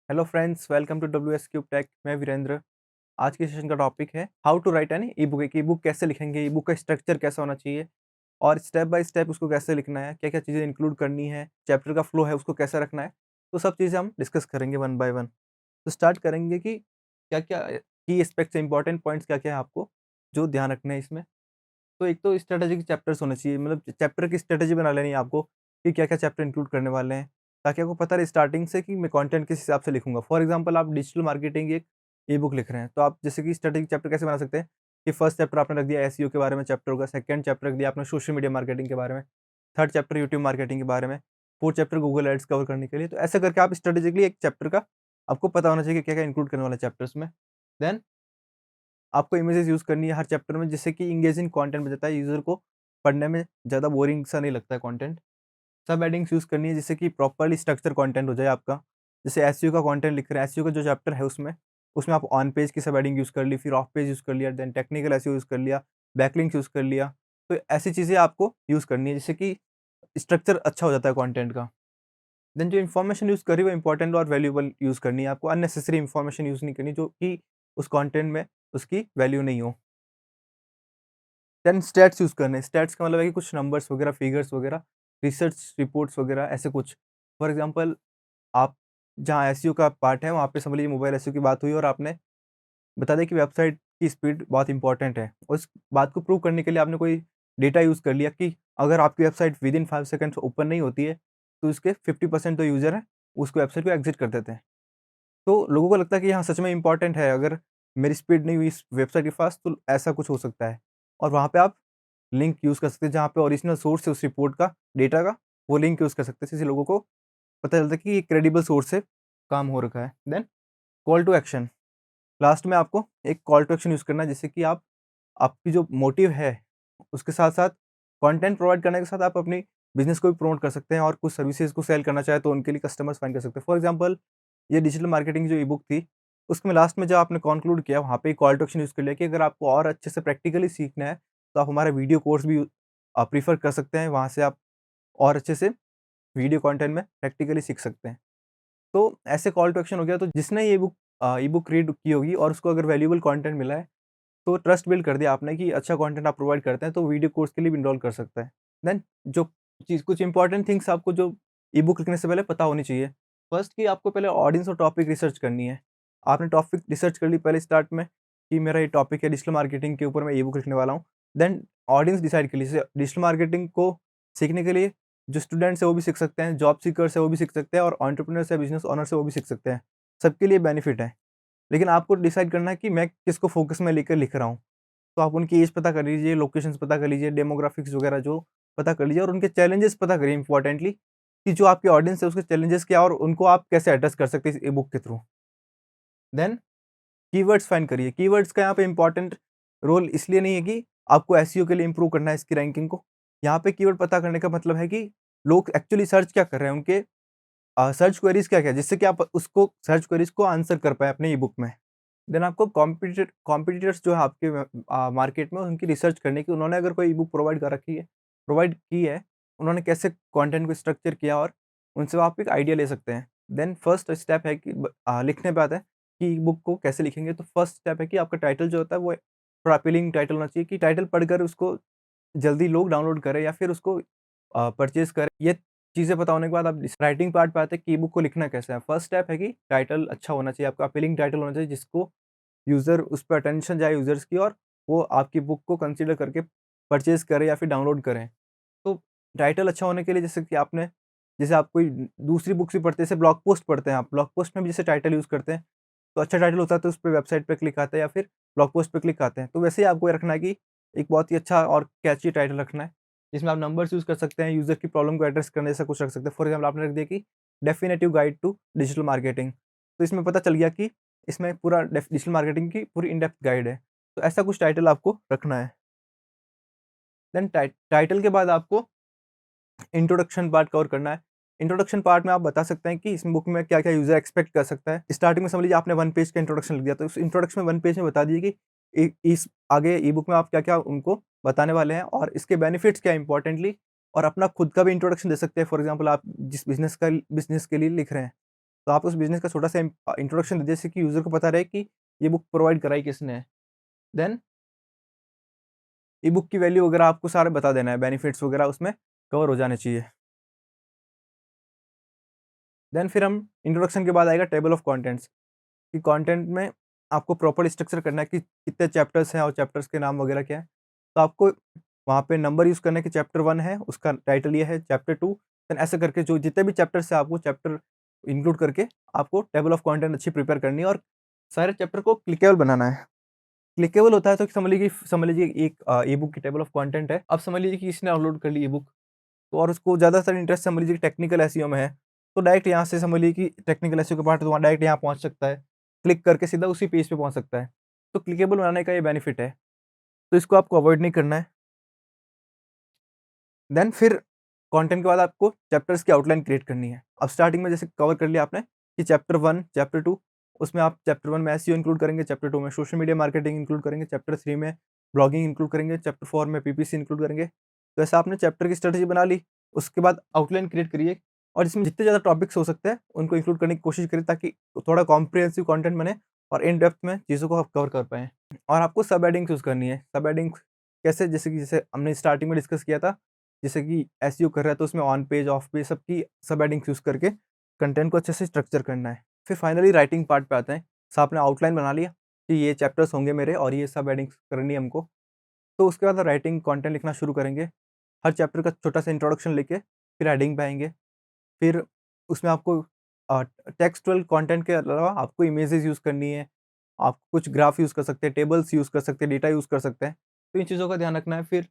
Hello friends, welcome to W S Cube Tech. मैं वीरेंद्र। आज के सेशन का टॉपिक है how to write an e book. एक ई बुक कैसे लिखेंगे, ई बुक का स्ट्रक्चर कैसा होना चाहिए और स्टेप बाय स्टेप उसको कैसे लिखना है, क्या क्या चीज़ें इंक्लूड करनी है, चैप्टर का फ्लो है उसको कैसे रखना है। तो सब चीज़ें हम डिस्कस करेंगे वन बाय वन। तो स्टार्ट करेंगे कि क्या क्या की एस्पेक्ट्स, इंपॉर्टेंट पॉइंट्स क्या क्या है आपको जो ध्यान रखना है इसमें। तो एक तो स्ट्रेटेजी के चैप्टर्स होने चाहिए, मतलब चैप्टर की स्ट्रेटेजी बना लेनी है आपको कि क्या-क्या चैप्टर इंक्लूड करने वाले हैं, ताकि आपको पता रहे स्टार्टिंग से कि मैं कंटेंट किस हिसाब से लिखूँगा। फॉर एग्जांपल आप डिजिटल मार्केटिंग एक ई-बुक लिख रहे हैं, तो आप जैसे कि स्ट्रेटेजी चैप्टर कैसे बना सकते हैं कि फर्स्ट चैप्टर आपने रख दिया एसईओ के बारे में चैप्टर होगा, सेकंड चैप्टर रख दिया आपने सोशल मीडिया मार्केटिंग के बारे में, थर्ड चैप्टर यूट्यूब मार्केटिंग के बारे में, fourth chapter Google ads cover करने के लिए। तो ऐसा करके आप स्ट्रेटेजिकली एक चैप्टर का आपको पता होना चाहिए कि क्या-क्या इंक्लूड करने वाला है चैप्टर्स में। देन आपको इमेजेस यूज़ करनी है हर चैप्टर में, जिससे कि एंगेजिंग कंटेंट बन जाता है, यूज़र को पढ़ने में ज़्यादा बोरिंग सा नहीं लगता है कंटेंट। सब हेडिंग्स यूज़ करनी है जिससे कि प्रॉपर्ली स्ट्रक्चर कंटेंट हो जाए आपका। जैसे एसईओ का कंटेंट लिख रहे हैं, एसईओ का जो चैप्टर है उसमें आप ऑन पेज की सब हेडिंग यूज़ कर ली, फिर ऑफ पेज यूज़ कर लिया, देन टेक्निकल एसईओ यूज़ कर लिया, बैकलिंक्स यूज़ कर लिया। तो ऐसी चीज़ें आपको यूज़ करनी है जिससे कि स्ट्रक्चर अच्छा हो जाता है कंटेंट का। देन जो इन्फॉर्मेशन यूज़ करी वो इम्पोर्टेंट और वैल्यूएबल यूज़ करनी है आपको, अननेसेसरी इन्फॉर्मेशन यूज़ नहीं करनी जो कि उस कंटेंट में उसकी वैल्यू नहीं हो। देन स्टैट्स यूज़ करने हैं। स्टैट्स का मतलब है कि कुछ नंबर्स वगैरह, फिगर्स वगैरह, रिसर्च रिपोर्ट्स वगैरह ऐसे कुछ। फॉर एग्ज़ाम्पल आप जहाँ एसईओ का पार्ट है, वहाँ पे समझ लीजिए मोबाइल एसईओ की बात हुई और आपने बता दिया कि वेबसाइट की स्पीड बहुत इंपॉर्टेंट है। उस बात को प्रूव करने के लिए आपने कोई डेटा यूज़ कर लिया कि अगर आपकी वेबसाइट विदिन 5 सेकंड्स ओपन नहीं होती है, तो उसके 50% जो यूज़र हैं, उसको वेबसाइट को एग्ज़िट कर देते हैं। तो लोगों को लगता है कि हाँ, सच में इम्पोर्टेंट है, अगर मेरी स्पीड नहीं हुई इस वेबसाइट के पास तो ऐसा कुछ हो सकता है। और वहाँ पे आप लिंक यूज़ कर सकते हैं, जहाँ पे ओरिजिनल सोर्स है उस रिपोर्ट का, डेटा का, वो लिंक यूज़ कर सकते हैं, जिससे लोगों को पता चलता है कि ये क्रेडिबल सोर्स से काम हो रखा है। Then call to action, last में आपको एक कॉल टू एक्शन यूज़ करना है, जिससे कि आप आपकी जो मोटिव है, उसके साथ-साथ कंटेंट प्रोवाइड करने के साथ आप अपनी बिज़नेस को भी प्रमोट कर सकते हैं और कुछ सर्विसेज़ को सेल करना चाहें तो उनके लिए कस्टमर्स फाइंड कर सकते हैं। फॉर एग्ज़ाम्पल ये डिजिटल मार्केटिंग जो ई-बुक थी, उसमें लास्ट में जब आपने कॉन्क्लूड किया, वहाँ पे कॉल टू एक्शन यूज़ कर लिया कि अगर आपको और अच्छे से प्रैक्टिकली सीखना है, तो आप हमारा वीडियो कोर्स भी प्रेफ़र कर सकते हैं। वहाँ से आप और अच्छे से वीडियो कंटेंट में प्रैक्टिकली सीख सकते हैं। तो ऐसे कॉल टू एक्शन हो गया, तो जिसने ये ई-बुक रीड की होगी और उसको अगर वैल्यूएबल कंटेंट मिला है, तो ट्रस्ट बिल्ड कर दिया आपने कि अच्छा कंटेंट आप प्रोवाइड करते हैं, तो वीडियो कोर्स के लिए भी इनरोल कर सकता है। देन जो चीज़ कुछ इंपॉर्टेंट थिंग्स आपको जो ई-बुक लिखने से पहले पता होनी चाहिए। फर्स्ट कि आपको पहले ऑडियंस और टॉपिक रिसर्च करनी है। आपने टॉपिक रिसर्च कर ली पहले स्टार्ट में कि मेरा ये टॉपिक है डिजिटल मार्केटिंग के ऊपर मैं ई-बुक लिखने वाला हूँ। देन ऑडियंस डिसाइड कर लीजिए। जैसे डिजिटल मार्केटिंग को सीखने के लिए जो स्टूडेंट्स हैं वो भी सीख सकते हैं, जॉब सीकर्स हैं वो भी सीख सकते हैं और एंटरप्रेन्योर्स हैं, बिज़नेस ओनर्स हैं वो भी सीख सकते हैं। सबके लिए बेनिफिट है। लेकिन आपको डिसाइड करना है कि मैं किसको फ़ोकस में लेकर लिख रहा हूँ। तो आप उनकी एज पता कर लीजिए, लोकेशंस पता कर लीजिए, डेमोग्राफिक्स वगैरह जो पता कर लीजिए और उनके चैलेंजेस पता करिए इम्पोर्टेंटली कि जो आपकी ऑडियंस है उसके चैलेंजेस क्या है और उनको आप कैसे एड्रेस कर सकते हैं इस ई-बुक के थ्रू। देन कीवर्ड्स फाइंड करिए। कीवर्ड्स का यहाँ पे इम्पोर्टेंट रोल इसलिए नहीं है कि आपको एसईओ के लिए इम्प्रूव करना है इसकी रैंकिंग को। यहाँ पे कीवर्ड पता करने का मतलब है कि लोग एक्चुअली सर्च क्या कर रहे हैं, उनके सर्च क्वेरीज़ क्या-क्या है, जिससे कि आप उसको सर्च क्वेरीज़ को आंसर कर पाएँ अपने ई-बुक में। देन आपको कॉम्पिटिटर्स जो है आपके मार्केट में उनकी रिसर्च करनी है कि उन्होंने अगर कोई ई-बुक प्रोवाइड की है, उन्होंने कैसे कंटेंट को स्ट्रक्चर किया और उनसे आप एक आइडिया ले सकते हैं। देन फर्स्ट स्टेप है कि लिखने पे आता है कि ई-बुक को कैसे लिखेंगे, तो फर्स्ट स्टेप है कि आपका टाइटल जो होता है वो थोड़ा अपीलिंग टाइटल होना चाहिए कि टाइटल पढ़कर उसको जल्दी लोग डाउनलोड करें या फिर उसको परचेज़ करें। ये चीज़ें पता होने के बाद आप इस राइटिंग पार्ट पे आते हैं कि ई-बुक को लिखना कैसे है। फर्स्ट स्टेप है कि टाइटल अच्छा होना चाहिए, आपका अपीलिंग टाइटल होना चाहिए जिसको यूज़र उस पे अटेंशन जाए यूज़र्स की और वो आपकी बुक को कंसीडर करके परचेज़ करें या फिर डाउनलोड करें। तो टाइटल अच्छा होने के लिए जैसे आप कोई दूसरी बुक्स भी पढ़ते हैं, जैसे ब्लॉग पोस्ट पढ़ते हैं आप, ब्लॉग पोस्ट में भी जैसे टाइटल यूज़ करते हैं, तो अच्छा टाइटल होता है तो उसपे वेबसाइट पे क्लिक आता है या फिर ब्लॉग पोस्ट पे क्लिक आते हैं। तो वैसे ही आपको ये रखना है कि एक बहुत ही अच्छा और कैची टाइटल रखना है, जिसमें आप नंबर्स यूज़ कर सकते हैं, यूज़र की प्रॉब्लम को एड्रेस करने जैसा कुछ रख सकते हैं। फॉर एग्ज़ाम्पल आपने रख दिया कि definitive guide to digital marketing, तो इसमें पता चल गया कि इसमें पूरा डिजिटल मार्केटिंग की पूरी इन डेप्थ गाइड है। तो ऐसा कुछ टाइटल आपको रखना है। देन टाइटल के बाद आपको इंट्रोडक्शन पार्ट कवर करना है। इंट्रोडक्शन पार्ट में आप बता सकते हैं कि इस बुक में क्या-क्या यूज़र एक्सपेक्ट कर सकता है। स्टार्टिंग में समझ लीजिए आपने 1 पेज का इंट्रोडक्शन लिख दिया, तो उस इंट्रोडक्शन में 1 पेज में बता दीजिए कि इस आगे ई-बुक में आप क्या-क्या उनको बताने वाले हैं और इसके बेनिफिट्स क्या है इम्पोर्टेंटली, और अपना खुद का भी इंट्रोडक्शन दे सकते हैं। फॉर एग्ज़ाम्पल आप जिस बिज़नेस के लिए लिख रहे हैं, तो आप उस बिज़नेस का छोटा-सा इंट्रोडक्शन दे, जैसे कि यूज़र को पता रहे कि ये बुक प्रोवाइड कराई किसने है। देन ई-बुक की वैल्यू वगैरह आपको सारा बता देना है, बेनिफिट्स वगैरह उसमें कवर हो जाने चाहिए। देन फिर हम इंट्रोडक्शन के बाद आएगा टेबल ऑफ कंटेंट्स, कि कंटेंट में आपको प्रॉपर स्ट्रक्चर करना है कि कितने चैप्टर्स हैं और चैप्टर्स के नाम वगैरह क्या है। तो आपको वहाँ पे नंबर यूज़ करना है कि चैप्टर 1 है, उसका टाइटल ये है, चैप्टर 2, देन ऐसे करके जो जितने भी चैप्टर्स हैं आपको चैप्टर इंक्लूड करके आपको टेबल ऑफ कंटेंट अच्छी प्रिपेयर करनी है और सारे चैप्टर को क्लिकेबल बनाना है। क्लिकेबल होता है तो समझ लीजिए एक ई-बुक की टेबल ऑफ कंटेंट है। अब समझ लीजिए कि इसने डाउनलोड कर ली ई-बुक, तो और उसको ज़्यादातर इंटरेस्ट समझ लीजिए टेक्निकल एसईओ में है, तो डायरेक्ट यहाँ से समझ लीजिए कि टेक्निकल एसईओ का पार्ट तो वहाँ डायरेक्ट यहाँ पहुँच सकता है। क्लिक करके सीधा उसी पेज पे पहुँच सकता है। तो क्लिकेबल बनाने का ये बेनिफिट है, तो इसको आपको अवॉइड नहीं करना है। देन फिर कंटेंट के बाद आपको चैप्टर्स की आउटलाइन क्रिएट करनी है। अब स्टार्टिंग में जैसे कवर कर लिया आपने कि चैप्टर 1, चैप्टर 2, उसमें आप चैप्टर 1 में एसईओ इंक्लूड करेंगे, चैप्टर 2 में सोशल मीडिया मार्केटिंग इंक्लूड करेंगे, चैप्टर 3 में ब्लॉगिंग इंक्लूड करेंगे, चैप्टर 4 में पीपीसी इंक्लूड करेंगे। तो ऐसा आपने चैप्टर की स्ट्रेटजी बना ली, उसके बाद आउटलाइन क्रिएट करिए और इसमें जितने ज़्यादा टॉपिक्स हो सकते हैं, उनको इंक्लूड करने की कोशिश करिए ताकि थोड़ा कॉम्प्रिहेंसिव कंटेंट बने और इन डेप्थ में चीज़ों को आप कवर कर पाएँ। और आपको सब हेडिंग्स यूज़ करनी है। सब हेडिंग्स कैसे? जैसे हमने स्टार्टिंग में डिस्कस किया था, जैसे कि एसईओ कर रहा है तो उसमें ऑन पेज, ऑफ पेज सबकी सब हेडिंग्स यूज़ करके कंटेंट को अच्छे से स्ट्रक्चर करना है। फिर फाइनली राइटिंग पार्ट पे आते हैं। सो आपने आउटलाइन बना लिया कि ये चैप्टर्स होंगे मेरे और ये सब हेडिंग्स करनी है हमको। तो उसके बाद राइटिंग कंटेंट लिखना शुरू करेंगे। हर चैप्टर का छोटा-सा इंट्रोडक्शन लेके फिर हेडिंग पे आएँगे। फिर उसमें आपको टेक्स्टुअल कंटेंट के अलावा आपको इमेजेस यूज़ करनी है। आप कुछ ग्राफ यूज़ कर सकते हैं, टेबल्स यूज़ कर सकते हैं, डेटा यूज़ कर सकते हैं। तो इन चीज़ों का ध्यान रखना है। फिर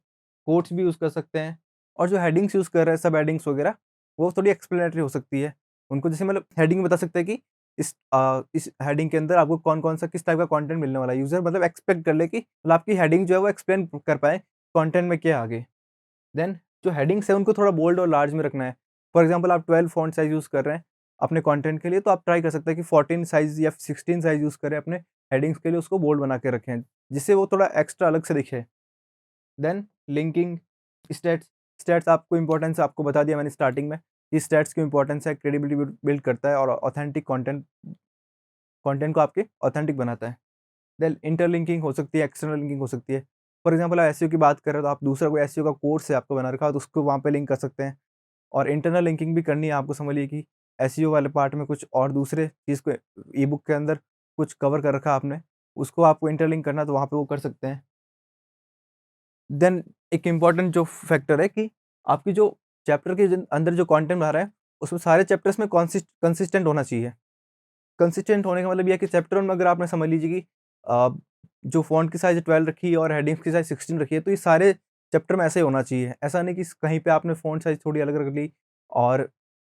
कोट्स भी यूज़ कर सकते हैं और जो हेडिंग्स यूज़ कर रहे हैं, सब हेडिंग्स वगैरह, वो थोड़ी एक्सप्लेनेटरी हो सकती है। उनको जैसे मतलब हेडिंग बता सकते हैं कि इस हेडिंग के अंदर आपको कौन-कौन सा किस टाइप का कंटेंट मिलने वाला है। यूज़र मतलब एक्सपेक्ट कर ले कि मतलब आपकी हेडिंग जो है वो एक्सप्लेन कर पाए कंटेंट में क्या है आगे। देन जो हेडिंग्स है उनको थोड़ा बोल्ड और लार्ज में रखना है। फॉर एग्ज़ाम्पल आप 12 फ़ॉन्ट साइज़ यूज़ कर रहे हैं अपने कंटेंट के लिए, तो आप ट्राई कर सकते हैं कि 14 साइज़ या 16 साइज़ यूज़ करें अपने हेडिंग्स के लिए, उसको बोल्ड बना के रखें, जिससे वो थोड़ा एक्स्ट्रा अलग से दिखे। देन लिंकिंग, स्टैट्स, स्टैट्स आपको इम्पोर्टेंस आपको बता दिया मैंने स्टार्टिंग में, कि स्टैट्स की इम्पोर्टेंस है, क्रेडिबिलिटी बिल्ड करता है और ऑथेंटिक कंटेंट कंटेंट को आपके ऑथेंटिक बनाता है। देन इंटरलिंकिंग हो सकती है, एक्सटर्नल लिंकिंग हो सकती है। फॉर एग्ज़ाम्पल आप एसईओ की बात कर रहे हो, तो आप दूसरा कोई एसईओ का कोर्स है आपको बना रखा है, तो उसको वहाँ पे लिंक कर सकते हैं। और इंटरनल लिंकिंग भी करनी है आपको, समझ लीजिए कि एसईओ वाले पार्ट में कुछ और दूसरे चीज़ को ई-बुक के अंदर कुछ कवर कर रखा है आपने, उसको आपको इंटरलिंक करना है तो वहाँ पे वो कर सकते हैं। देन एक इम्पोर्टेंट जो फैक्टर है कि आपकी जो चैप्टर के अंदर जो कंटेंट आ रहा है, उसमें सारे चैप्टर्स में कंसिस्टेंट होना चाहिए। कंसिस्टेंट होने का मतलब ये है कि चैप्टर 1 में अगर आपने समझ लीजिए कि अ, जो फ़ॉन्ट की साइज़ 12 रखी है और हेडिंग्स की साइज़ 16 रखी है, तो ये सारे चैप्टर में ऐसा ही होना चाहिए। ऐसा नहीं कि कहीं पे आपने फ़ॉन्ट साइज़ थोड़ी अलग रख ली और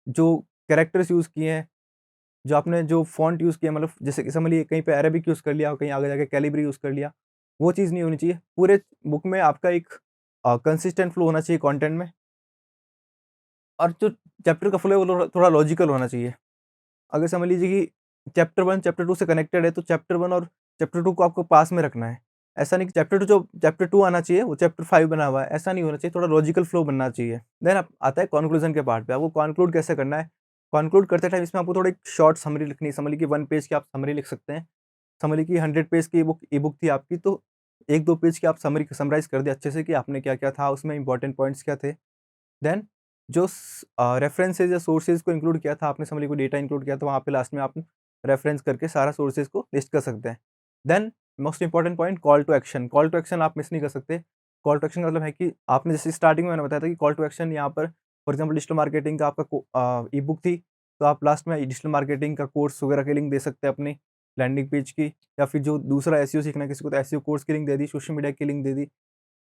जो कैरेक्टर्स यूज़ किए हैं, जो आपने जो फ़ॉन्ट यूज़ किया, मतलब जैसे कि समझ लीजिए कहीं पे अरेबिक यूज़ कर लिया और कहीं आगे जाके कैलिब्री यूज़ कर लिया, वो चीज़ नहीं होनी चाहिए। पूरे बुक में आपका एक कंसिस्टेंट फ्लो होना चाहिए कंटेंट में, और जो चैप्टर का फ्लो है वो थोड़ा लॉजिकल होना चाहिए। अगर समझ लीजिए कि चैप्टर 1 चैप्टर 2 से कनेक्टेड है, तो चैप्टर 1 और चैप्टर 2 को आपको पास में रखना है। ऐसा नहीं कि चैप्टर 2 आना चाहिए, वो चैप्टर 5 बना हुआ है, ऐसा नहीं होना चाहिए, थोड़ा लॉजिकल फ्लो बनना चाहिए। देन अब आता है कन्क्लूज़न के पार्ट पे, आपको कन्क्लूड कैसे करना है? कन्क्लूड करते टाइम इसमें आपको थोड़ी शॉर्ट समरी लिखनी है, समझ लीजिए कि 1 पेज की आप समरी लिख सकते हैं। समझ लीजिए कि 100 पेज की ई-बुक थी आपकी, तो 1-2 पेज की आप समराइज़ कर दिया अच्छे से कि आपने क्या-क्या था, उसमें इम्पोर्टेंट पॉइंट्स क्या थे। देन जो रेफरेंसेस या सोर्सेज़ को इंक्लूड किया था आपने, समझ लीजिए कोई डेटा इंक्लूड किया था, वहाँ पे लास्ट में आप रेफरेंस करके सारा सोर्सेज़ को लिस्ट कर सकते हैं। Then most important point, call to action. Call to action आप मिस नहीं कर सकते। कॉल टू एक्शन का मतलब है कि आपने जैसे स्टार्टिंग में मैंने बताया था कि कॉल टू एक्शन यहाँ पर फॉर एग्ज़ाम्पल डिजिटल मार्केटिंग का आपका ई-बुक थी, तो आप लास्ट में डिजिटल मार्केटिंग का कोर्स वगैरह की लिंक दे सकते हैं अपनी लैंडिंग पेज की, या फिर जो दूसरा एसईओ सीखना है किसी को, तो एसईओ कोर्स की लिंक दे दी, सोशल मीडिया की लिंक दे दी।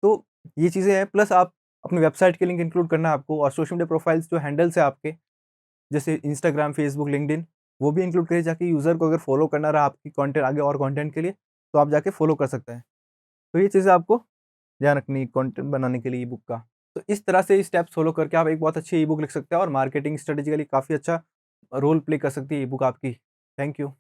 तो ये चीज़ें हैं, प्लस आप अपनी वेबसाइट की लिंक इंक्लूड करना है आपको, और सोशल मीडिया प्रोफाइल्स जो हैंडल्स हैं आपके, जैसे इंस्टाग्राम, फेसबुक, लिंक्डइन, वो भी इंक्लूड करिए ताकि यूज़र को अगर फॉलो करना रहा आपकी कंटेंट आगे और कंटेंट के लिए, तो आप जाके फॉलो कर सकते हैं। तो ये चीज़ें आपको ध्यान रखनी है कंटेंट बनाने के लिए ई-बुक का। तो इस तरह से स्टेप्स फॉलो करके आप एक बहुत अच्छी ई-बुक लिख सकते हैं और मार्केटिंग स्ट्रेटेजिकली काफ़ी अच्छा रोल प्ले कर सकती है ई-बुक आपकी। Thank you.